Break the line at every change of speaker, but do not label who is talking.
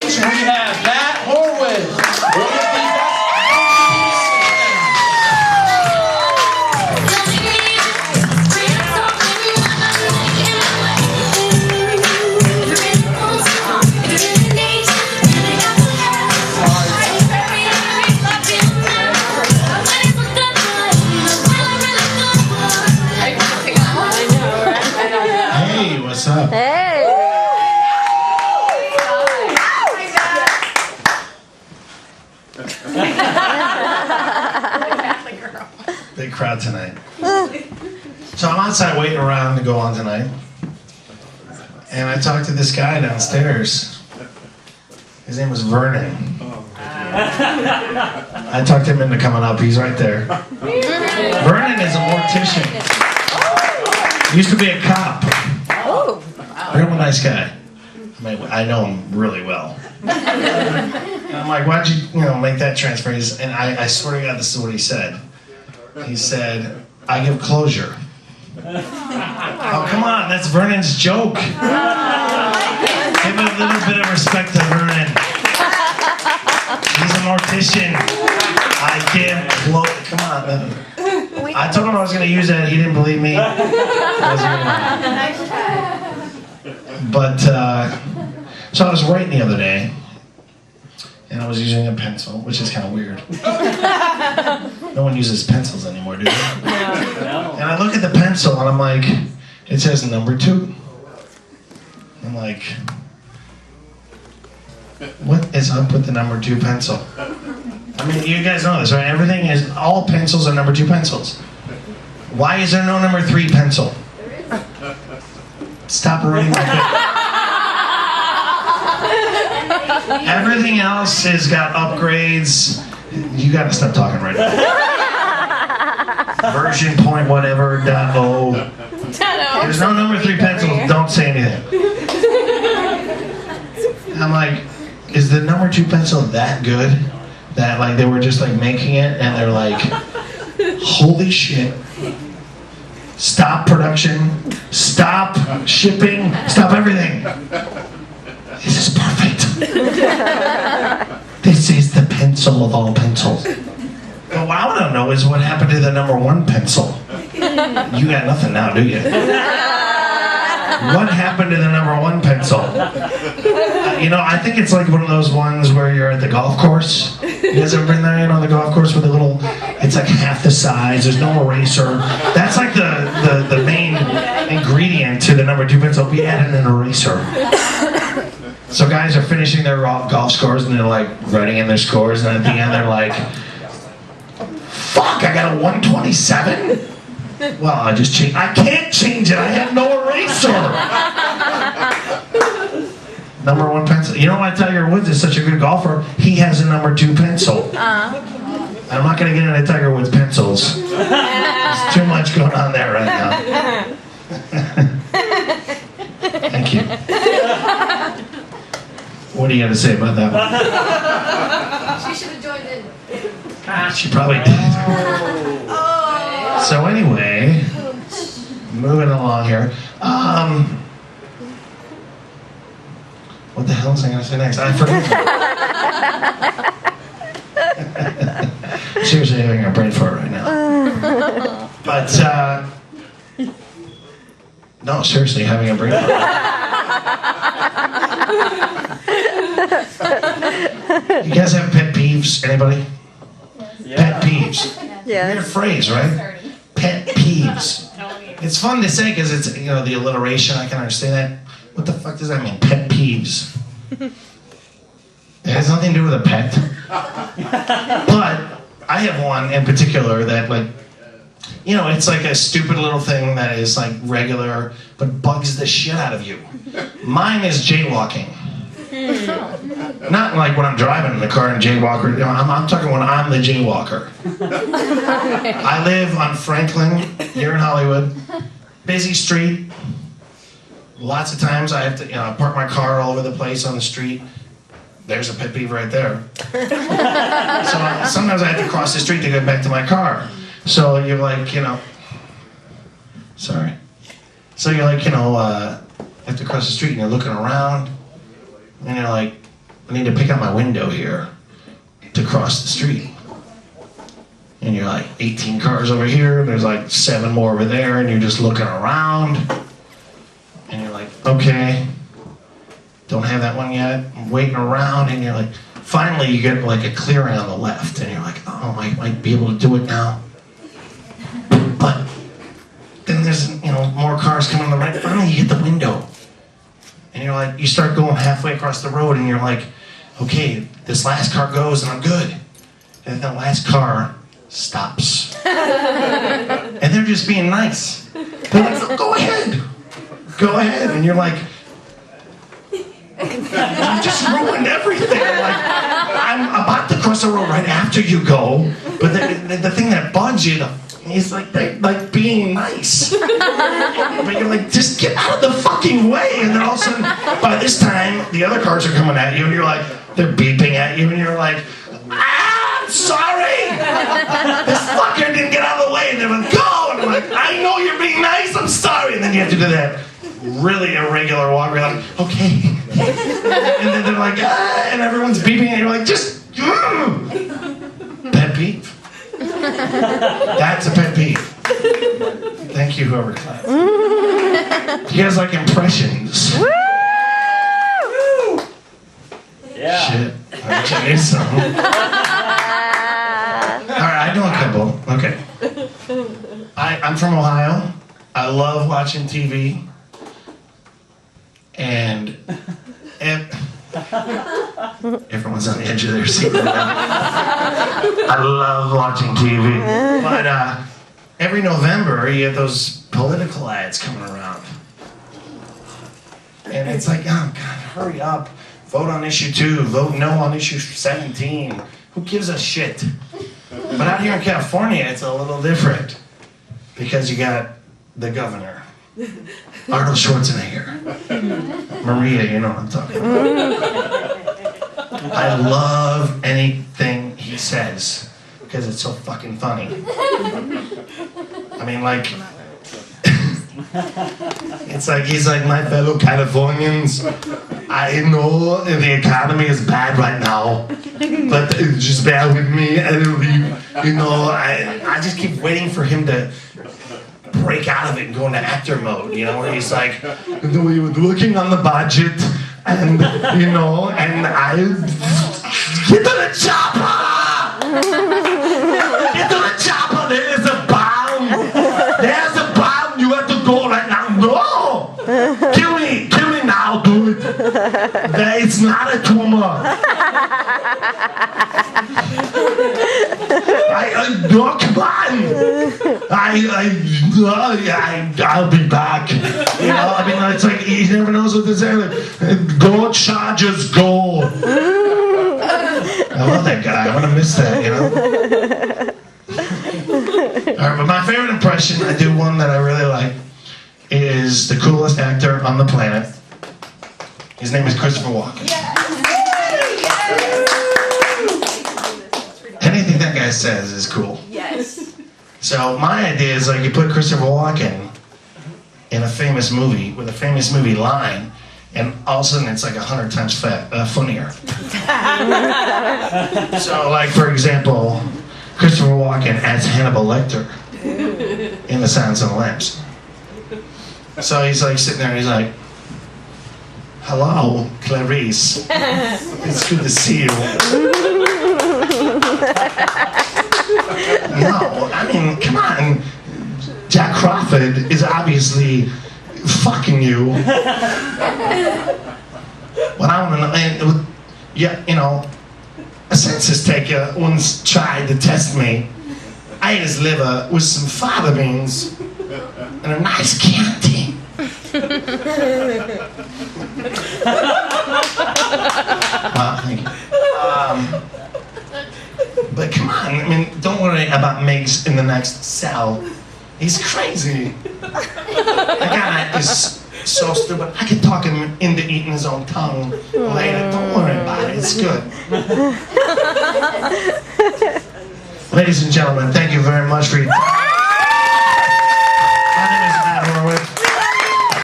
We have Matt Horwath, one of the best.
Hey, what's up?
Hey!
Big crowd tonight. So I'm outside waiting around to go on tonight. And I talked to this guy downstairs. His name was Vernon. I talked him into coming up. He's right there. Vernon is a mortician. Used to be a cop. Real nice guy. I mean, I know him really well. And I'm like, why'd you make that transfer? And I swear to God, this is what he said. He said, I give closure. Oh, come on, that's Vernon's joke. Give a little bit of respect to Vernon. He's a mortician. I give closure. Come on. I told him I was going to use that. He didn't believe me. But, so I was writing the other day, and I was using a pencil, which is kind of weird. No one uses pencils anymore, do they? No. And I look at the pencil, and I'm like, it says number 2. I'm like, what is up with the number 2 pencil? I mean, you guys know this, right? All pencils are number 2 pencils. Why is there no number 3 pencil? Stop ruining my bit. Everything else has got upgrades. You gotta stop talking right now. Version point whatever .0. There's no number 3 pencils. Don't say anything. I'm like, is the number 2 pencil that good that like they were just like making it and they're like, holy shit. Stop production, stop shipping, stop everything. This is perfect. This is the pencil of all pencils. But what I want to know is what happened to the number 1 pencil. You got nothing now, do you? What happened to the number 1 pencil? I think it's like one of those ones where you're at the golf course. You guys ever been there, the golf course with the little, it's like half the size, there's no eraser. That's like the main ingredient to the number 2 pencil. We added an eraser. So guys are finishing their golf scores and they're like writing in their scores, and at the end they're like, fuck, I got a 127? Well, I just changed. I can't change it. I have no eraser. Number 1 pencil. You know why Tiger Woods is such a good golfer? He has a number 2 pencil. I'm not going to get into Tiger Woods pencils. There's too much going on there right now. Thank you. What do you got to say about that
She should have joined in.
one? She probably did. So anyway, moving along here. What the hell was I going to say next? I forgot. Seriously, having a brain fart right now. But, no, seriously, having a brain fart. You guys have pet peeves? Anybody? Yeah. Pet peeves.
Yeah.
Weird phrase, right? Pet peeves. It's fun to say because it's, the alliteration. I can understand that. What the fuck does that mean? Pet peeves. It has nothing to do with a pet. But I have one in particular that, like, it's like a stupid little thing that is like regular, but bugs the shit out of you. Mine is jaywalking. Not like when I'm driving in the car and jaywalker. I'm talking when I'm the jaywalker. I live on Franklin here in Hollywood. Busy street. Lots of times I have to, park my car all over the place on the street. There's a pet peeve right there. So sometimes I have to cross the street to get back to my car. So you're like, sorry. So you're like, you have to cross the street and you're looking around and you're like, I need to pick up my window here to cross the street. And you're like 18 cars over here, and there's like 7 more over there, and you're just looking around. And you're like, okay, don't have that one yet. I'm waiting around, and you're like, finally you get like a clearing on the left, and you're like, oh, I might be able to do it now. But then there's, more cars coming on the right. Finally you hit the window. And you're like, you start going halfway across the road, and you're like, okay, this last car goes, and I'm good. And then the last car stops. And they're just being nice. They're like, go ahead. Go ahead. And you're like, you just ruined everything. I'm about to cross the road right after you go, but the thing that bugs you is like being nice. But you're like, just get out of the fucking way. And then all of a sudden, by this time, the other cars are coming at you, and you're like, they're beeping at you, and you're like, I'm sorry. This fucker didn't get out of the way. And they're like, go. And I'm like, I know you're being nice. I'm sorry. And then you have to do that really irregular walk where you're like, okay. And then they're like, and everyone's beeping, and you're like, just, pet peeve. That's a pet peeve. Thank you, whoever clapped. You guys like impressions? Woo! Yeah. Shit. I'll tell you something. Alright, I know a couple. Okay. I'm from Ohio. I love watching TV. And everyone's on the edge of their seat. I love watching TV. But every November, you have those political ads coming around. And it's like, oh, God, hurry up. Vote on issue 2. Vote no on issue 17. Who gives a shit? But out here in California, it's a little different. Because you got the governor. Arnold Schwarzenegger. Maria, you know what I'm talking about. I love anything he says because it's so fucking funny. I mean, like, it's like he's like, my fellow Californians, I know the economy is bad right now, but just bear with me. I just keep waiting for him to break out of it and go into actor mode, where he's like, we were looking on the budget, and, and I, get to the chopper! Get to the chopper, there's a bomb! There's a bomb, you have to go right now. No! Kill me now, do it. It's not a tumor. No, come on! I'll be back. It's like he never knows what to say. Like, go Chargers, go! I love that guy. I want to miss that, Alright, but my favorite impression, I do one that I really like, is the coolest actor on the planet. His name is Christopher Walken. Anything that guy says is cool. Yes. So my idea is like you put Christopher Walken in a famous movie with a famous movie line, and all of a sudden it's like 100 times funnier. So like, for example, Christopher Walken as Hannibal Lecter in The Silence of the Lambs. So he's like sitting there and he's like, hello, Clarice. It's good to see you. No, I mean, come on. Jack Crawford is obviously fucking you. What I want to know, and a census taker once tried to test me. I ate his liver with some fava beans and a nice Chianti. Thank you. But come on, don't worry about Miggs in the next cell. He's crazy. The guy is so stupid. I could talk him into eating his own tongue later. Don't worry about it. It's good. Ladies and gentlemen, thank you very much for your time.